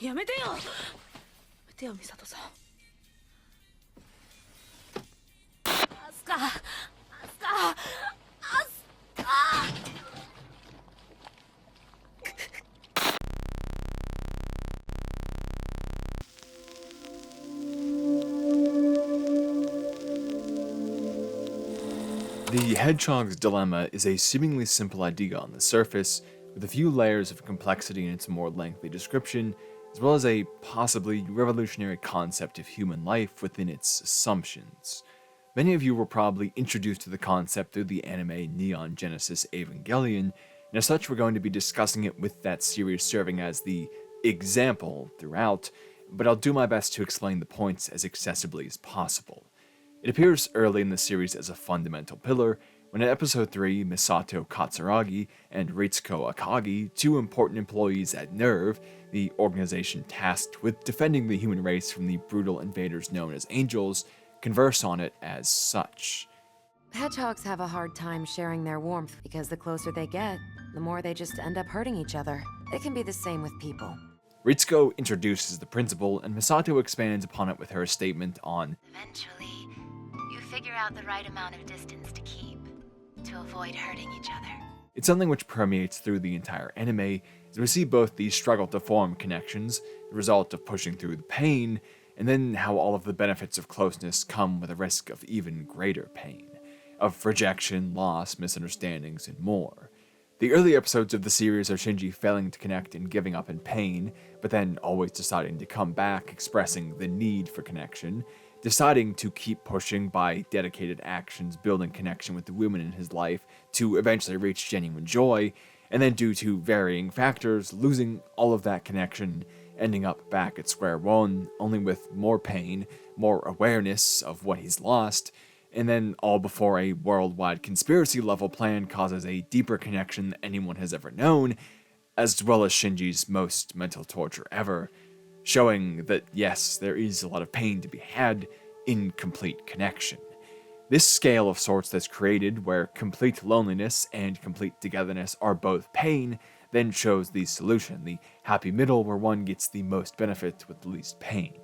やめてよ。やめてよ、ミサトさん。アスカ、アスカ、アスカ。The Hedgehog's Dilemma is a seemingly simple idea on the surface, with a few layers of complexity in its more lengthy description, as well as a possibly revolutionary concept of human life within its assumptions. Many of you were probably introduced to the concept through the anime Neon Genesis Evangelion, and as such we're going to be discussing it with that series serving as the example throughout, but I'll do my best to explain the points as accessibly as possible. It appears early in the series as a fundamental pillar, when in episode 3, Misato Katsuragi and Ritsuko Akagi, two important employees at NERV, the organization tasked with defending the human race from the brutal invaders known as angels, converse on it as such. Hedgehogs have a hard time sharing their warmth because the closer they get, the more they just end up hurting each other. It can be the same with people. Ritsuko introduces the principle, and Misato expands upon it with her statement on Eventually, you figure out the right amount of distance to keep, to avoid hurting each other. It's something which permeates through the entire anime, as we see both the struggle to form connections, the result of pushing through the pain, and then how all of the benefits of closeness come with a risk of even greater pain, of rejection, loss, misunderstandings, and more. The early episodes of the series are Shinji failing to connect and giving up in pain, but then always deciding to come back, expressing the need for connection, deciding to keep pushing by dedicated actions, building connection with the women in his life to eventually reach genuine joy, and then due to varying factors, losing all of that connection, ending up back at square one, only with more pain, more awareness of what he's lost, and then all before a worldwide conspiracy level plan causes a deeper connection than anyone has ever known, as well as Shinji's most mental torture ever, showing that yes, there is a lot of pain to be had in complete connection. This scale of sorts that's created, where complete loneliness and complete togetherness are both pain, then shows the solution, the happy middle where one gets the most benefit with the least pain.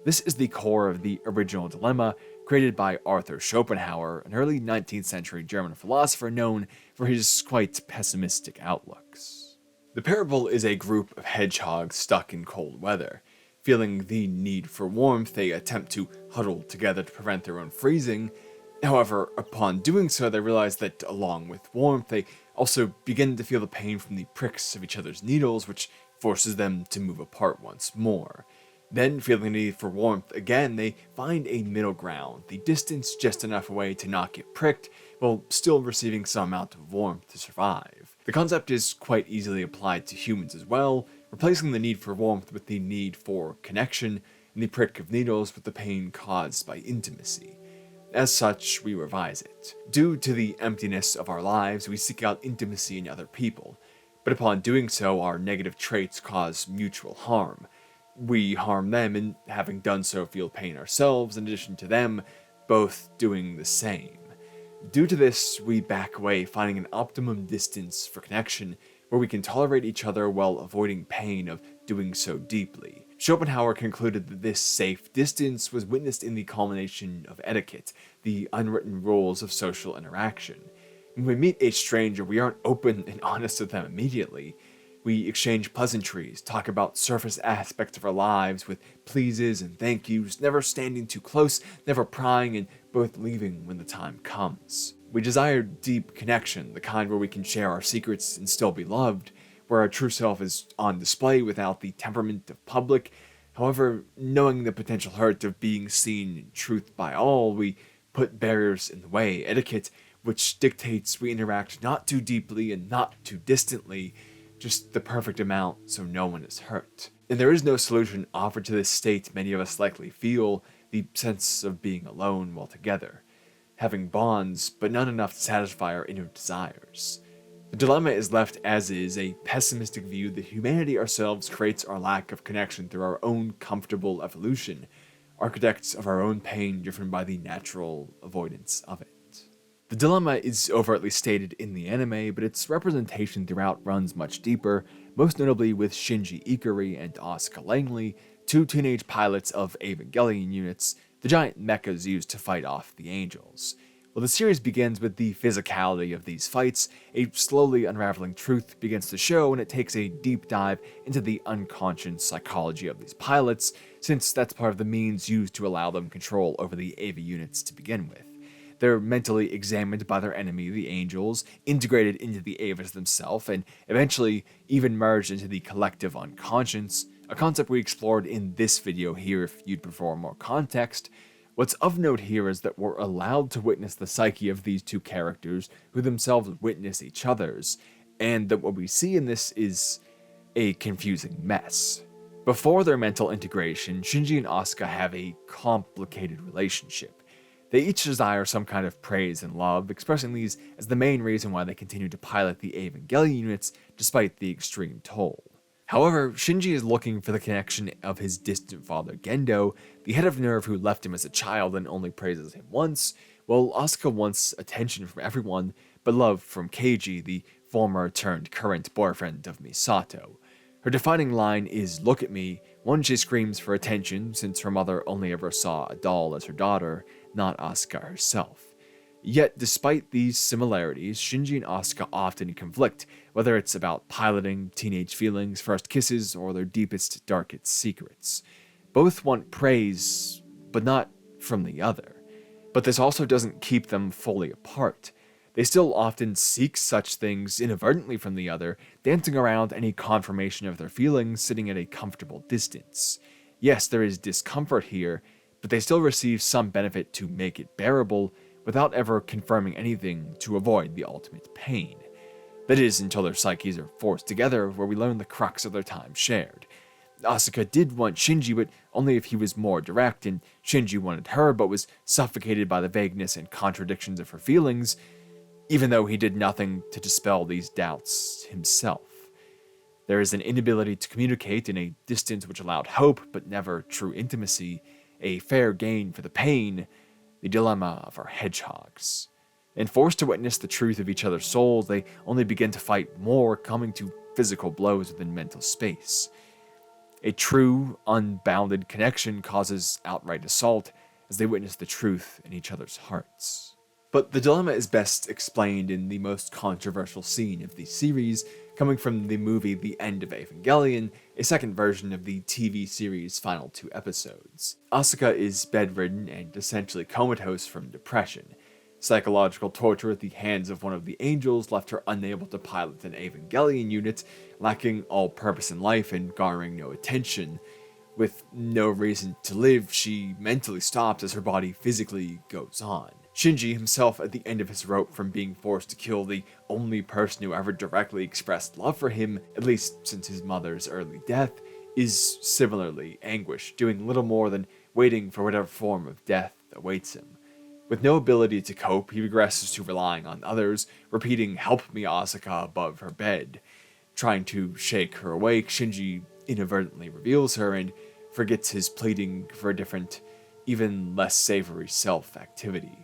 This is the core of the original dilemma, created by Arthur Schopenhauer, an early 19th century German philosopher known for his quite pessimistic outlooks. The parable is a group of hedgehogs stuck in cold weather. Feeling the need for warmth, they attempt to huddle together to prevent their own freezing. However, upon doing so, they realize that along with warmth, they also begin to feel the pain from the pricks of each other's needles, which forces them to move apart once more. Then, feeling the need for warmth again, they find a middle ground, the distance just enough away to not get pricked, while still receiving some amount of warmth to survive. The concept is quite easily applied to humans as well, replacing the need for warmth with the need for connection, and the prick of needles with the pain caused by intimacy. As such, we revise it. Due to the emptiness of our lives, we seek out intimacy in other people, but upon doing so, our negative traits cause mutual harm. We harm them, and having done so feel pain ourselves, in addition to them both doing the same. Due to this, we back away, finding an optimum distance for connection, where we can tolerate each other while avoiding pain of doing so deeply. Schopenhauer concluded that this safe distance was witnessed in the culmination of etiquette, the unwritten rules of social interaction. When we meet a stranger, we aren't open and honest with them immediately. We exchange pleasantries, talk about surface aspects of our lives with pleases and thank yous, never standing too close, never prying, and both leaving when the time comes. We desire deep connection, the kind where we can share our secrets and still be loved, where our true self is on display without the temperament of public. However, knowing the potential hurt of being seen in truth by all, we put barriers in the way, etiquette, which dictates we interact not too deeply and not too distantly, just the perfect amount so no one is hurt. And there is no solution offered to this state many of us likely feel, the sense of being alone while together, having bonds, but not enough to satisfy our inner desires. The dilemma is left as is, a pessimistic view that humanity ourselves creates our lack of connection through our own comfortable evolution, architects of our own pain driven by the natural avoidance of it. The dilemma is overtly stated in the anime, but its representation throughout runs much deeper, most notably with Shinji Ikari and Asuka Langley, two teenage pilots of Evangelion units, the giant mechas used to fight off the angels. While the series begins with the physicality of these fights, a slowly unraveling truth begins to show, and it takes a deep dive into the unconscious psychology of these pilots, since that's part of the means used to allow them control over the EVA units to begin with. They're mentally examined by their enemy, the angels, integrated into the EVAs themselves, and eventually even merged into the collective unconscious, a concept we explored in this video here if you'd prefer more context. What's of note here is that we're allowed to witness the psyche of these two characters who themselves witness each other's, and that what we see in this is a confusing mess. Before their mental integration, Shinji and Asuka have a complicated relationship. They each desire some kind of praise and love, expressing these as the main reason why they continue to pilot the Evangelion units despite the extreme toll. However, Shinji is looking for the connection of his distant father Gendo, the head of NERV who left him as a child and only praises him once, while Asuka wants attention from everyone, but love from Keiji, the former turned current boyfriend of Misato. Her defining line is "look at me," one she screams for attention since her mother only ever saw a doll as her daughter, not Asuka herself. Yet, despite these similarities, Shinji and Asuka often conflict, whether it's about piloting, teenage feelings, first kisses, or their deepest, darkest secrets. Both want praise, but not from the other. But this also doesn't keep them fully apart. They still often seek such things inadvertently from the other, dancing around any confirmation of their feelings, sitting at a comfortable distance. Yes, there is discomfort here, but they still receive some benefit to make it bearable, without ever confirming anything to avoid the ultimate pain. That is, until their psyches are forced together, where we learn the crux of their time shared. Asuka did want Shinji, but only if he was more direct, and Shinji wanted her, but was suffocated by the vagueness and contradictions of her feelings, even though he did nothing to dispel these doubts himself. There is an inability to communicate in a distance which allowed hope, but never true intimacy, a fair gain for the pain, the dilemma of our hedgehogs. And forced to witness the truth of each other's souls, they only begin to fight more, coming to physical blows within mental space. A true, unbounded connection causes outright assault as they witness the truth in each other's hearts. But the dilemma is best explained in the most controversial scene of the series, coming from the movie The End of Evangelion, a second version of the TV series' final 2 episodes. Asuka is bedridden and essentially comatose from depression. Psychological torture at the hands of one of the angels left her unable to pilot an Evangelion unit, lacking all purpose in life and garnering no attention. With no reason to live, she mentally stops as her body physically goes on. Shinji, himself at the end of his rope from being forced to kill the only person who ever directly expressed love for him, at least since his mother's early death, is similarly anguished, doing little more than waiting for whatever form of death awaits him. With no ability to cope, he regresses to relying on others, repeating "help me, Asuka" above her bed. Trying to shake her awake, Shinji inadvertently reveals her and forgets his pleading for a different, even less savory self-activity.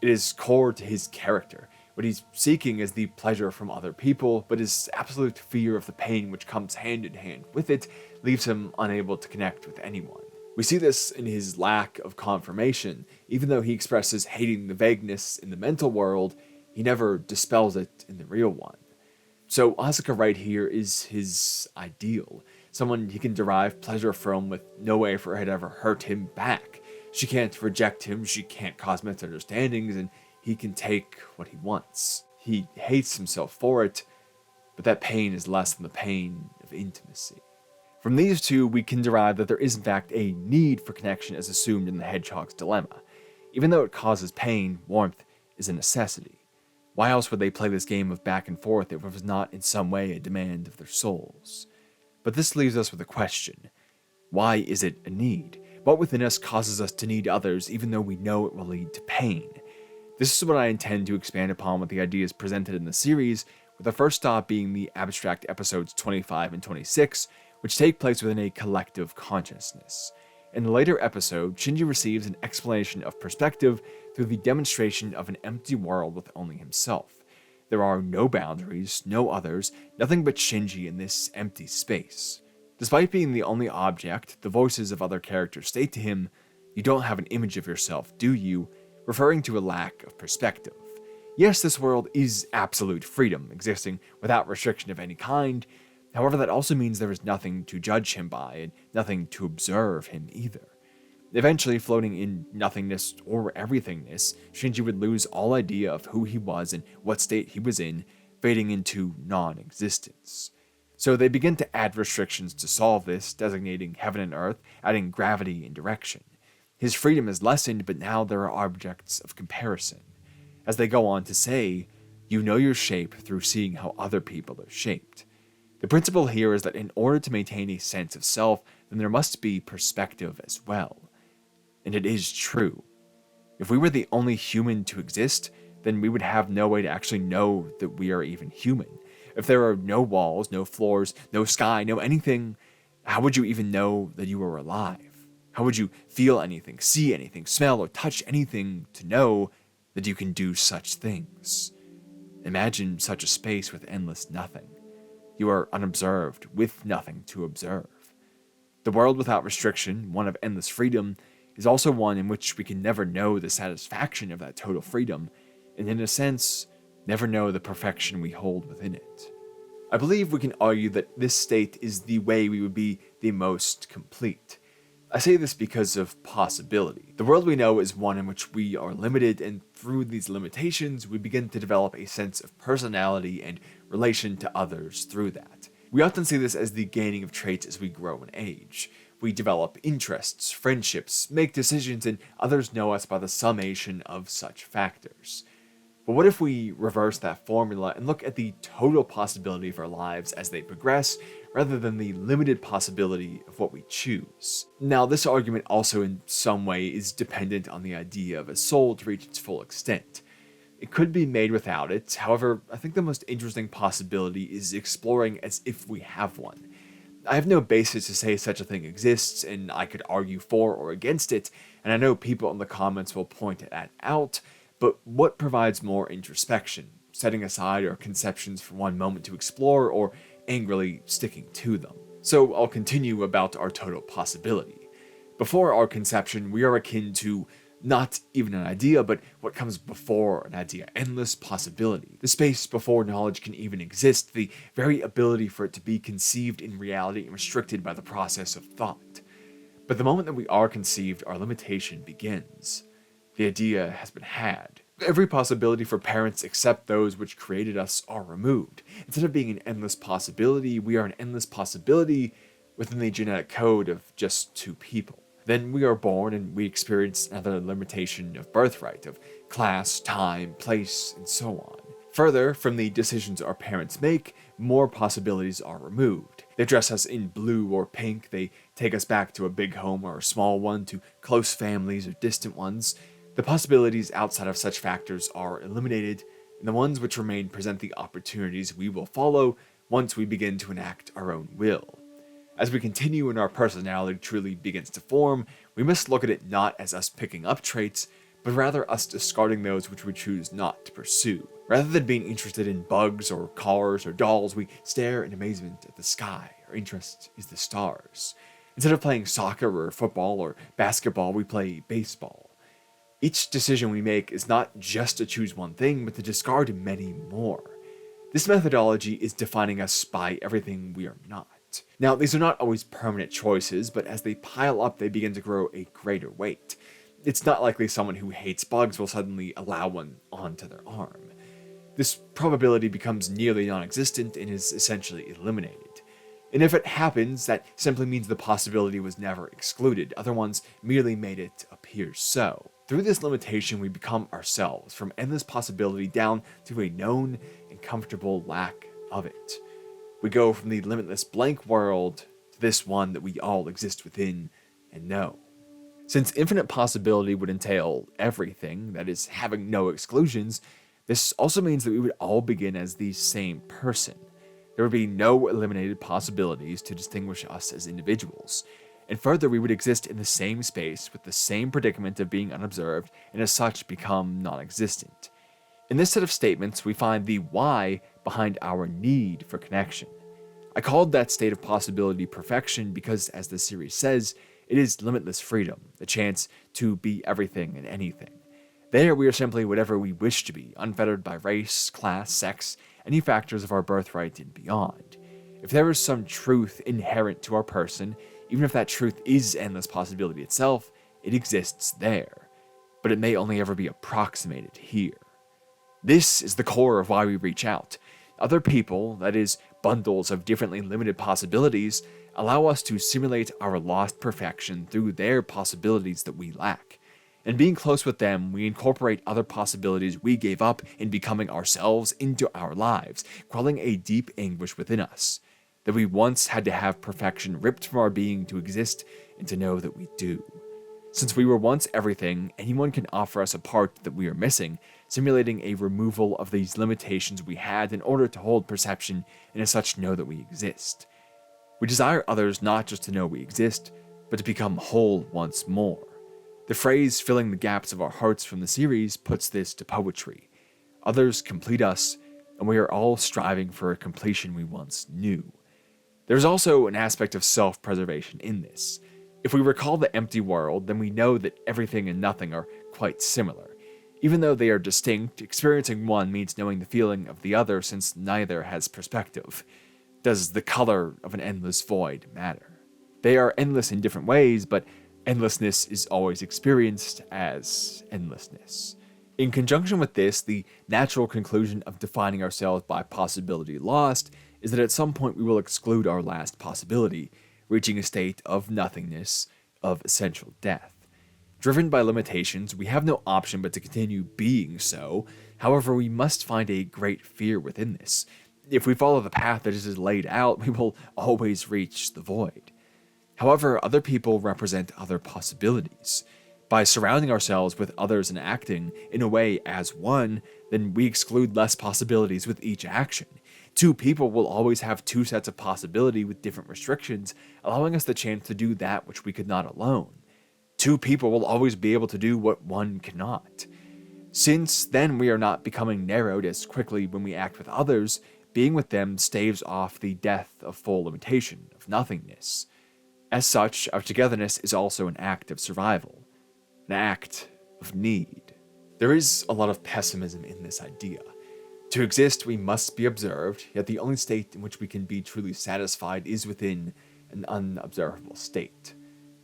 It is core to his character. What he's seeking is the pleasure from other people, but his absolute fear of the pain which comes hand in hand with it leaves him unable to connect with anyone. We see this in his lack of confirmation. Even though he expresses hating the vagueness in the mental world, he never dispels it in the real one. So Asuka right here is his ideal, someone he can derive pleasure from with no way for her to ever hurt him back. She can't reject him, she can't cause misunderstandings, and he can take what he wants. He hates himself for it, but that pain is less than the pain of intimacy. From these two, we can derive that there is in fact a need for connection as assumed in the Hedgehog's Dilemma. Even though it causes pain, warmth is a necessity. Why else would they play this game of back and forth if it was not in some way a demand of their souls? But this leaves us with a question. Why is it a need? What within us causes us to need others even though we know it will lead to pain? This is what I intend to expand upon with the ideas presented in the series, with the first stop being the abstract episodes 25 and 26, which take place within a collective consciousness. In the later episode, Shinji receives an explanation of perspective through the demonstration of an empty world with only himself. There are no boundaries, no others, nothing but Shinji in this empty space. Despite being the only object, the voices of other characters state to him, "You don't have an image of yourself, do you?" referring to a lack of perspective. Yes, this world is absolute freedom, existing without restriction of any kind. However, that also means there is nothing to judge him by, and nothing to observe him either. Eventually, floating in nothingness or everythingness, Shinji would lose all idea of who he was and what state he was in, fading into non-existence. So they begin to add restrictions to solve this, designating heaven and earth, adding gravity and direction. His freedom is lessened, but now there are objects of comparison. As they go on to say, "You know your shape through seeing how other people are shaped." The principle here is that in order to maintain a sense of self, then there must be perspective as well. And it is true. If we were the only human to exist, then we would have no way to actually know that we are even human. If there are no walls, no floors, no sky, no anything, how would you even know that you were alive? How would you feel anything, see anything, smell or touch anything to know that you can do such things? Imagine such a space with endless nothing. You are unobserved, with nothing to observe. The world without restriction, one of endless freedom, is also one in which we can never know the satisfaction of that total freedom, and in a sense, never know the perfection we hold within it. I believe we can argue that this state is the way we would be the most complete. I say this because of possibility. The world we know is one in which we are limited, and through these limitations, we begin to develop a sense of personality and relation to others through that. We often see this as the gaining of traits as we grow in age. We develop interests, friendships, make decisions, and others know us by the summation of such factors. But what if we reverse that formula and look at the total possibility of our lives as they progress, rather than the limited possibility of what we choose? Now, this argument also in some way is dependent on the idea of a soul to reach its full extent. It could be made without it, however, I think the most interesting possibility is exploring as if we have one. I have no basis to say such a thing exists, and I could argue for or against it, and I know people in the comments will point that out, but what provides more introspection, setting aside our conceptions for one moment to explore, or angrily sticking to them? So I'll continue about our total possibility. Before our conception, we are akin to not even an idea, but what comes before an idea, endless possibility. The space before knowledge can even exist, the very ability for it to be conceived in reality and restricted by the process of thought. But the moment that we are conceived, our limitation begins. The idea has been had. Every possibility for parents except those which created us are removed. Instead of being an endless possibility, we are an endless possibility within the genetic code of just two people. Then we are born and we experience another limitation of birthright, of class, time, place, and so on. Further, from the decisions our parents make, more possibilities are removed. They dress us in blue or pink, they take us back to a big home or a small one, to close families or distant ones. The possibilities outside of such factors are eliminated, and the ones which remain present the opportunities we will follow once we begin to enact our own will. As we continue and our personality truly begins to form, we must look at it not as us picking up traits, but rather us discarding those which we choose not to pursue. Rather than being interested in bugs or cars or dolls, we stare in amazement at the sky. Our interest is the stars. Instead of playing soccer or football or basketball, we play baseball. Each decision we make is not just to choose one thing, but to discard many more. This methodology is defining us by everything we are not. Now, these are not always permanent choices, but as they pile up, they begin to grow a greater weight. It's not likely someone who hates bugs will suddenly allow one onto their arm. This probability becomes nearly non-existent and is essentially eliminated. And if it happens, that simply means the possibility was never excluded. Other ones merely made it appear so. Through this limitation, we become ourselves, from endless possibility down to a known and comfortable lack of it. We go from the limitless blank world to this one that we all exist within and know. Since infinite possibility would entail everything, that is, having no exclusions, this also means that we would all begin as the same person. There would be no eliminated possibilities to distinguish us as individuals. and further we would exist in the same space with the same predicament of being unobserved and as such become non-existent. In this set of statements, we find the why behind our need for connection. I called that state of possibility perfection because, as the series says, it is limitless freedom, the chance to be everything and anything. There, we are simply whatever we wish to be, unfettered by race, class, sex, any factors of our birthright and beyond. If there is some truth inherent to our person, even if that truth is endless possibility itself, it exists there. But it may only ever be approximated here. This is the core of why we reach out. Other people, that is, bundles of differently limited possibilities, allow us to simulate our lost perfection through their possibilities that we lack. And being close with them, we incorporate other possibilities we gave up in becoming ourselves into our lives, quelling a deep anguish within us, that we once had to have perfection ripped from our being to exist and to know that we do. Since we were once everything, anyone can offer us a part that we are missing, simulating a removal of these limitations we had in order to hold perception and as such know that we exist. We desire others not just to know we exist, but to become whole once more. The phrase filling the gaps of our hearts from the series puts this to poetry. Others complete us, and we are all striving for a completion we once knew. There's also an aspect of self-preservation in this. If we recall the empty world, then we know that everything and nothing are quite similar. Even though they are distinct, experiencing one means knowing the feeling of the other since neither has perspective. Does the color of an endless void matter? They are endless in different ways, but endlessness is always experienced as endlessness. In conjunction with this, the natural conclusion of defining ourselves by possibility lost is that at some point we will exclude our last possibility, reaching a state of nothingness, of essential death. Driven by limitations, we have no option but to continue being so. However, we must find a great fear within this. If we follow the path that is laid out, we will always reach the void. However, other people represent other possibilities. By surrounding ourselves with others and acting, in a way, as one, then we exclude less possibilities with each action. Two people will always have two sets of possibility with different restrictions, allowing us the chance to do that which we could not alone. Two people will always be able to do what one cannot. Since then we are not becoming narrowed as quickly when we act with others, being with them staves off the death of full limitation, of nothingness. As such, our togetherness is also an act of survival, an act of need. There is a lot of pessimism in this idea. To exist, we must be observed, yet the only state in which we can be truly satisfied is within an unobservable state.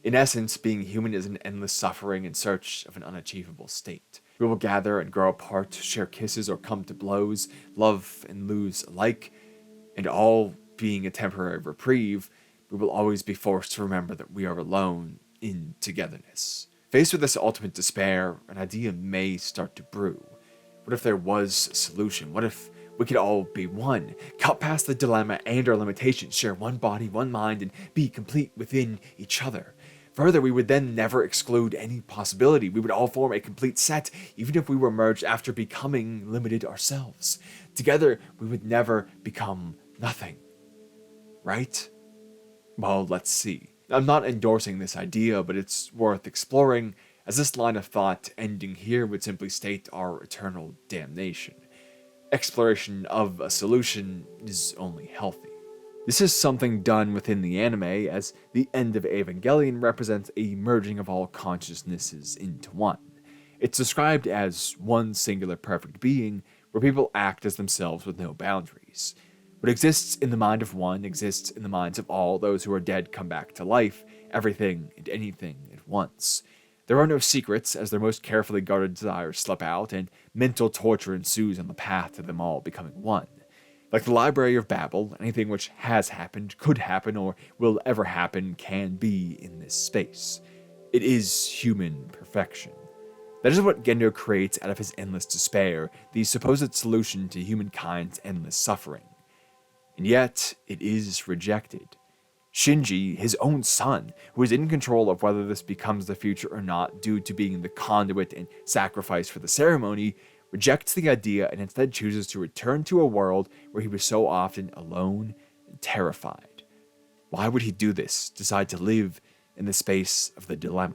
In essence, being human is an endless suffering in search of an unachievable state. We will gather and grow apart, share kisses or come to blows, love and lose alike, and all being a temporary reprieve, we will always be forced to remember that we are alone in togetherness. Faced with this ultimate despair, an idea may start to brew. What if there was a solution? What if we could all be one? Cut past the dilemma and our limitations, share one body, one mind, and be complete within each other. Further, we would then never exclude any possibility. We would all form a complete set, even if we were merged after becoming limited ourselves. Together, we would never become nothing. Right? Well, let's see. I'm not endorsing this idea, but it's worth exploring, as this line of thought ending here would simply state our eternal damnation. Exploration of a solution is only healthy. This is something done within the anime, as the end of Evangelion represents a merging of all consciousnesses into one. It's described as one singular perfect being, where people act as themselves with no boundaries. What exists in the mind of one exists in the minds of all. Those who are dead come back to life, everything and anything at once. There are no secrets, as their most carefully guarded desires slip out, and mental torture ensues on the path to them all becoming one. Like the Library of Babel, anything which has happened, could happen, or will ever happen can be in this space. It is human perfection. That is what Gendo creates out of his endless despair, the supposed solution to humankind's endless suffering. And yet, it is rejected. Shinji, his own son, who is in control of whether this becomes the future or not due to being the conduit and sacrifice for the ceremony, rejects the idea and instead chooses to return to a world where he was so often alone and terrified. Why would he do this, decide to live in the space of the dilemma.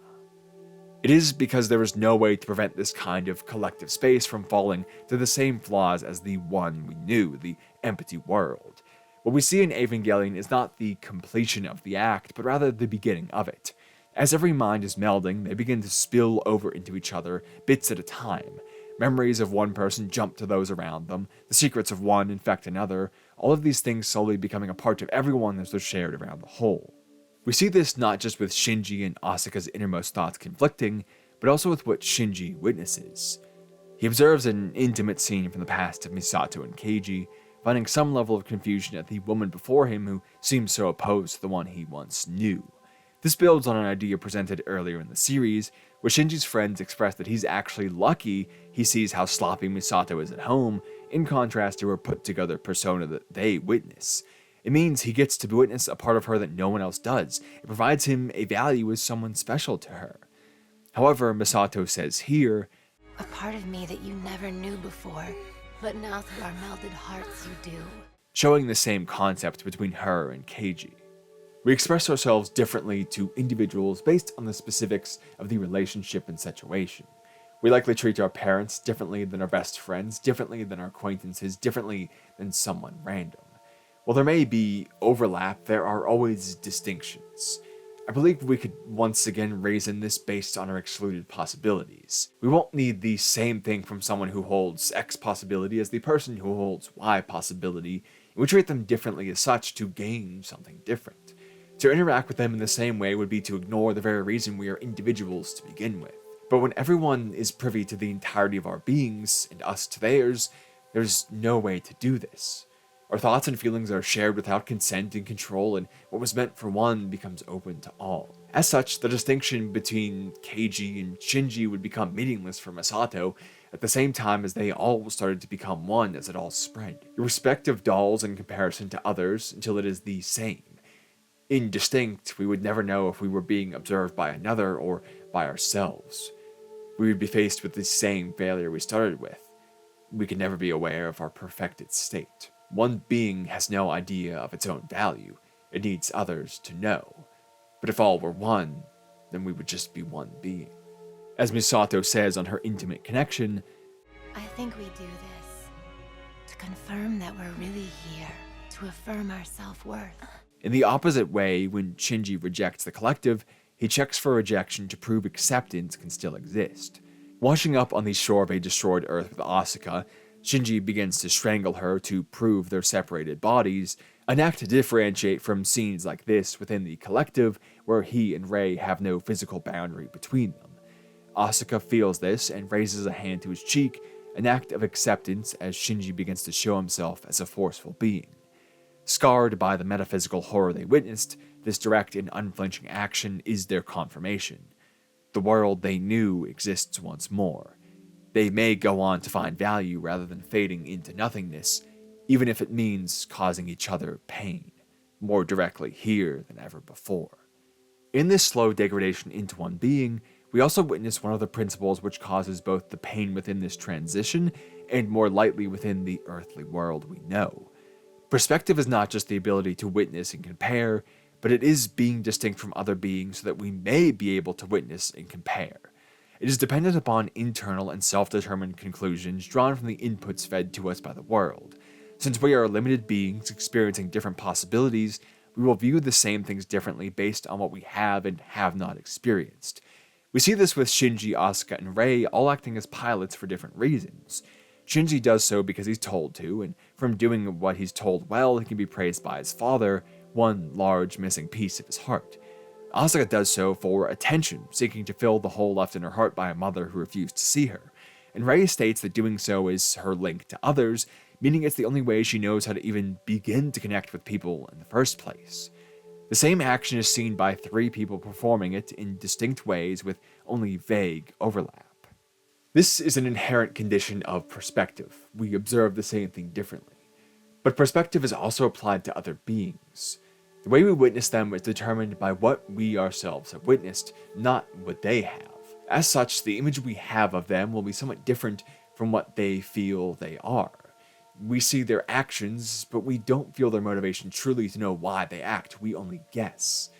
It is because there is no way to prevent this kind of collective space from falling to the same flaws as the one we knew, the empty world. What we see in Evangelion is not the completion of the act, but rather the beginning of it. As every mind is melding, they begin to spill over into each other, bits at a time. Memories of one person jump to those around them, the secrets of one infect another, all of these things slowly becoming a part of everyone as they're shared around the whole. We see this not just with Shinji and Asuka's innermost thoughts conflicting, but also with what Shinji witnesses. He observes an intimate scene from the past of Misato and Keiji, finding some level of confusion at the woman before him who seems so opposed to the one he once knew. This builds on an idea presented earlier in the series, where Shinji's friends express that he's actually lucky he sees how sloppy Misato is at home, in contrast to her put-together persona that they witness. It means he gets to witness a part of her that no one else does. It provides him a value as someone special to her. However, Misato says here, A part of me that you never knew before, but now through our melded hearts you do. Showing the same concept between her and Keiji. We express ourselves differently to individuals based on the specifics of the relationship and situation. We likely treat our parents differently than our best friends, differently than our acquaintances, differently than someone random. While there may be overlap, there are always distinctions. I believe we could once again reason this based on our excluded possibilities. We won't need the same thing from someone who holds X possibility as the person who holds Y possibility, and we treat them differently as such to gain something different. To interact with them in the same way would be to ignore the very reason we are individuals to begin with. But when everyone is privy to the entirety of our beings, and us to theirs, there's no way to do this. Our thoughts and feelings are shared without consent and control, and what was meant for one becomes open to all. As such, the distinction between Keiji and Shinji would become meaningless for Misato, at the same time as they all started to become one as it all spread. Your respective dolls in comparison to others until it is the same. Indistinct, we would never know if we were being observed by another or by ourselves. We would be faced with the same failure we started with. We could never be aware of our perfected state. One being has no idea of its own value. It needs others to know. But if all were one, then we would just be one being. As Misato says on her intimate connection, I think we do this to confirm that we're really here, to affirm our self-worth. in the opposite way, when Shinji rejects the collective, he checks for rejection to prove acceptance can still exist. Washing up on the shore of a destroyed Earth with Asuka, Shinji begins to strangle her to prove their separated bodies, an act to differentiate from scenes like this within the collective, where he and Rei have no physical boundary between them. Asuka feels this and raises a hand to his cheek, an act of acceptance as Shinji begins to show himself as a forceful being. Scarred by the metaphysical horror they witnessed, this direct and unflinching action is their confirmation. The world they knew exists once more. They may go on to find value rather than fading into nothingness, even if it means causing each other pain, more directly here than ever before. In this slow degradation into one being, we also witness one of the principles which causes both the pain within this transition and more lightly within the earthly world we know. Perspective is not just the ability to witness and compare, but it is being distinct from other beings so that we may be able to witness and compare. It is dependent upon internal and self-determined conclusions drawn from the inputs fed to us by the world. Since we are limited beings experiencing different possibilities, we will view the same things differently based on what we have and have not experienced. We see this with Shinji, Asuka, and Rei all acting as pilots for different reasons. Shinji does so because he's told to, and from doing what he's told well, he can be praised by his father, one large missing piece of his heart. Asuka does so for attention, seeking to fill the hole left in her heart by a mother who refused to see her. And Rei states that doing so is her link to others, meaning it's the only way she knows how to even begin to connect with people in the first place. The same action is seen by three people performing it in distinct ways with only vague overlap. This is an inherent condition of perspective. We observe the same thing differently. But perspective is also applied to other beings. The way we witness them is determined by what we ourselves have witnessed, not what they have. As such, the image we have of them will be somewhat different from what they feel they are. We see their actions, but we don't feel their motivation truly to know why they act. We only guess.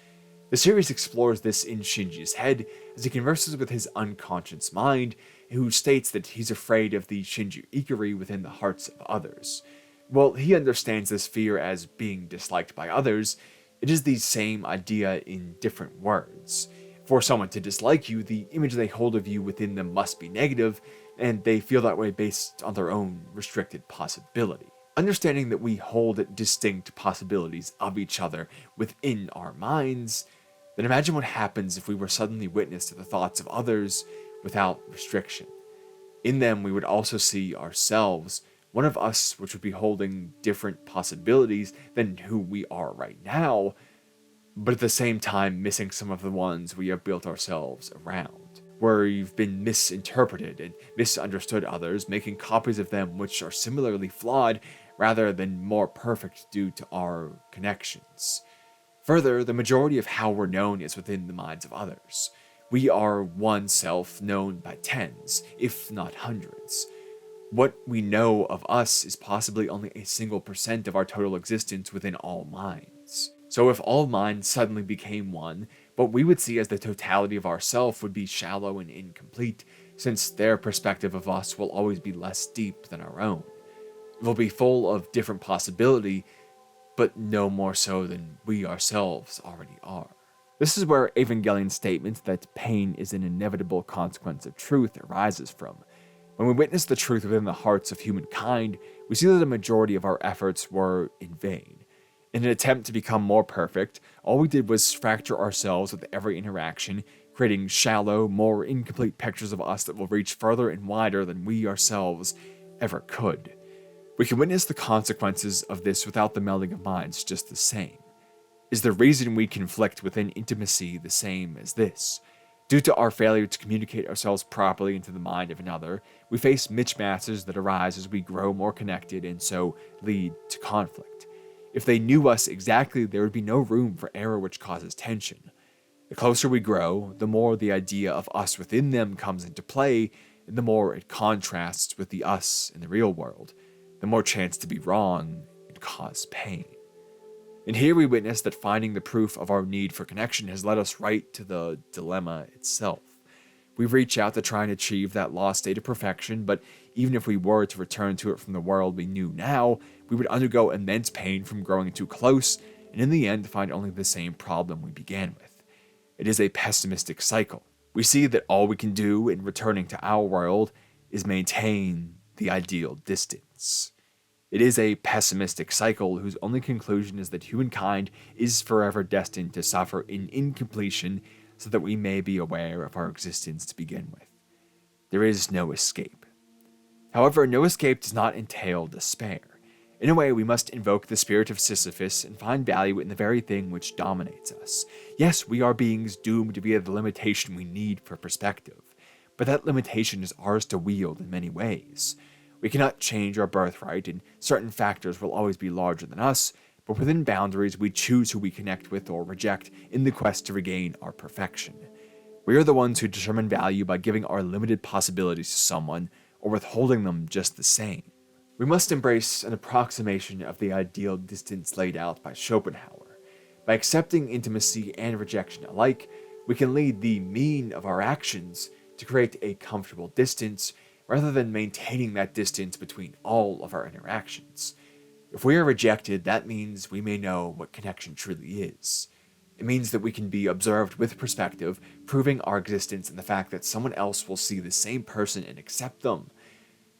The series explores this in Shinji's head as he converses with his unconscious mind, who states that he's afraid of the Shinji Ikari within the hearts of others. While he understands this fear as being disliked by others, it is the same idea in different words. For someone to dislike you, the image they hold of you within them must be negative, and they feel that way based on their own restricted possibility. Understanding that we hold distinct possibilities of each other within our minds, then imagine what happens if we were suddenly witness to the thoughts of others without restriction. In them, we would also see ourselves, one of us which would be holding different possibilities than who we are right now, but at the same time missing some of the ones we have built ourselves around, where you've been misinterpreted and misunderstood others, making copies of them which are similarly flawed rather than more perfect due to our connections. Further, the majority of how we're known is within the minds of others. We are one self known by tens, if not hundreds. What we know of us is possibly only a single % of our total existence within all minds. So if all minds suddenly became one, what we would see as the totality of ourself would be shallow and incomplete, since their perspective of us will always be less deep than our own. It will be full of different possibility, but no more so than we ourselves already are. This is where Evangelion's statement that pain is an inevitable consequence of truth arises from. When we witness the truth within the hearts of humankind, we see that the majority of our efforts were in vain. In an attempt to become more perfect, all we did was fracture ourselves with every interaction, creating shallow, more incomplete pictures of us that will reach further and wider than we ourselves ever could. We can witness the consequences of this without the melding of minds just the same. Is the reason we conflict within intimacy the same as this? Due to our failure to communicate ourselves properly into the mind of another, we face mismatches that arise as we grow more connected and so lead to conflict. If they knew us exactly, there would be no room for error which causes tension. The closer we grow, the more the idea of us within them comes into play, and the more it contrasts with the us in the real world, the more chance to be wrong and cause pain. And here we witness that finding the proof of our need for connection has led us right to the dilemma itself. We reach out to try and achieve that lost state of perfection, but even if we were to return to it from the world we knew now, we would undergo immense pain from growing too close, and in the end find only the same problem we began with. It is a pessimistic cycle. We see that all we can do in returning to our world is maintain the ideal distance. It is a pessimistic cycle whose only conclusion is that humankind is forever destined to suffer in incompletion so that we may be aware of our existence to begin with. There is no escape. However, no escape does not entail despair. In a way, we must invoke the spirit of Sisyphus and find value in the very thing which dominates us. Yes, we are beings doomed via the limitation we need for perspective, but that limitation is ours to wield in many ways. We cannot change our birthright, and certain factors will always be larger than us, but within boundaries we choose who we connect with or reject in the quest to regain our perfection. We are the ones who determine value by giving our limited possibilities to someone, or withholding them just the same. We must embrace an approximation of the ideal distance laid out by Schopenhauer. By accepting intimacy and rejection alike, we can lead the mean of our actions to create a comfortable distance, rather than maintaining that distance between all of our interactions. If we are rejected, that means we may know what connection truly is. It means that we can be observed with perspective, proving our existence in the fact that someone else will see the same person and accept them.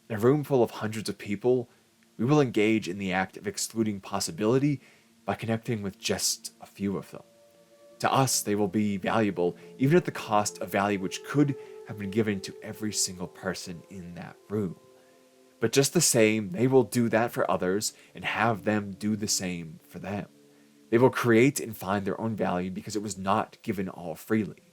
In a room full of hundreds of people, we will engage in the act of excluding possibility by connecting with just a few of them. To us, they will be valuable, even at the cost of value which could have been given to every single person in that room. But just the same, they will do that for others and have them do the same for them. They will create and find their own value because it was not given all freely.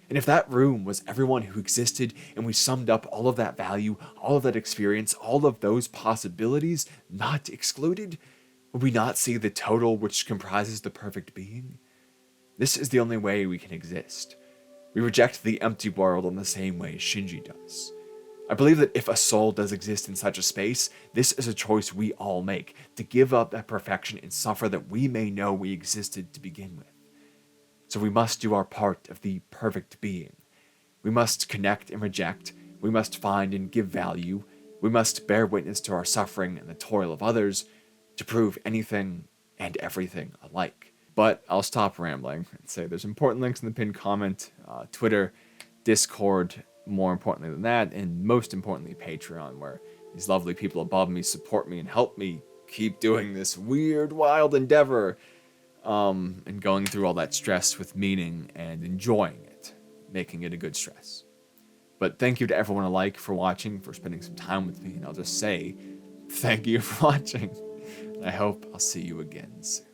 And if that room was everyone who existed and we summed up all of that value, all of that experience, all of those possibilities not excluded, would we not see the total which comprises the perfect being? This is the only way we can exist. We reject the empty world in the same way Shinji does. I believe that if a soul does exist in such a space, this is a choice we all make, to give up that perfection and suffer that we may know we existed to begin with. So we must do our part of the perfect being. We must connect and reject. We must find and give value. We must bear witness to our suffering and the toil of others to prove anything and everything alike. But I'll stop rambling and say there's important links in the pinned comment, Twitter, Discord, more importantly than that, and most importantly, Patreon, where these lovely people above me support me and help me keep doing this weird, wild endeavor, and going through all that stress with meaning and enjoying it, making it a good stress. But thank you to everyone alike for watching, for spending some time with me, and I'll just say thank you for watching. I hope I'll see you again soon.